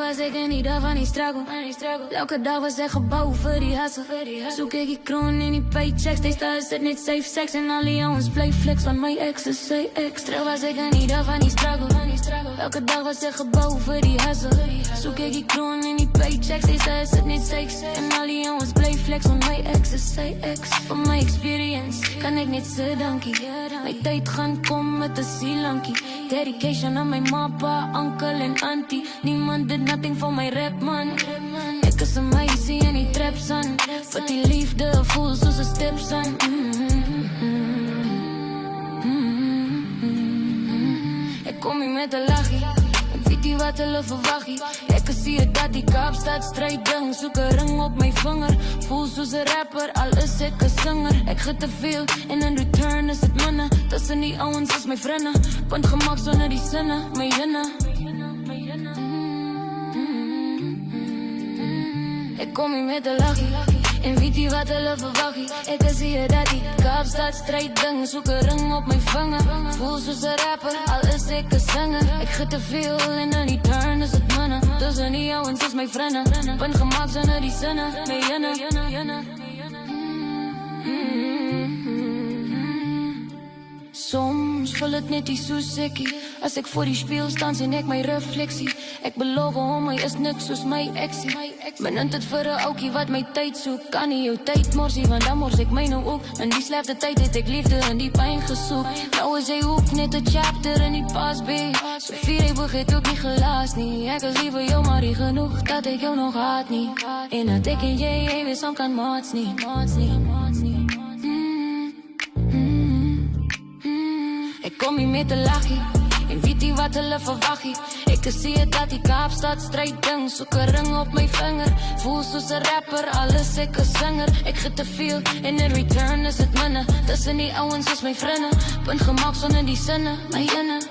Was ik en niet af van die struggle. Elke dag was er gebouw voor die hustle. Zoek ik die kroon in die paychecks. Deze is het niet safe sex. En alle jongens play flex, want mijn exes say extra. Was ik en niet af van die struggle. Elke dag was er gebouw voor die hustle. Zoek ik die kroon in die paychecks. Deze is het niet safe sex. En alle jongens play flex, want mijn exes say extra. Van mijn experience kan ik niet zo dankie. Mijn tijd gaan komen met de sielankie. Dedication aan mijn mappa, uncle en auntie. Niemand did nothing voor mijn rap, man. Ik is een meisje en die trap, son. Wat die liefde voel zoals een stepson. Ik kom hier met een lachie. En weet die wat hulle verwachie. Ik zie het dat die Kaapstad strijding. Zoek een ring op mijn vinger. Voel zoals een rapper, al is ik een zanger. Ik ga te veel en in return is het mannen. Tussen die ouwens is mijn vrienden. Punt gemaakt zonder die zinnen, mijn hinnen. Ik kom hier met een lachie. En weet die wat hulle verwachie. Ik zie het dat die Kaapstad strijding. Zoek een ring op mijn vinger. Voel zoals een rapper, al is ik een zanger. Ik ga te veel en in die turn is het mannen. Tussen die ouwens is mijn vrienden. Ben gemaakt zonder die zinnen, mijn hinnen. Soms voel het net die soesikkie. Als ik voor die spiegel staan, zie ik mijn reflectie. Ik beloof om mij is niks soos my exie. Benint het vir 'n oukie wat my tyd soek. Kan nie jou tyd morsie, want dan mors ek my nou ook. In die slegte tyd het ek liefde in die pyn gesoek. Nou is hy ook net 'n chapter in die past, babe. So vier hy boek het ook nie gelaas nie. Ek is lief vir jou, maar nie genoeg dat ek jou nog haat nie. En dat ek en jy weer saam kan maats nie. Ik kom hier met een lachie. En weet die wat hulle verwachie. Ik zie het dat die Kaapstad strijding. Zoek een ring op mijn vinger. Voel soos een rapper, alles ik een zanger. Ik ga te veel en in return is het mannen. Tussen die ouwens is mijn vrienden. Punt gemaakt zonder die zinnen, mijn hinnen.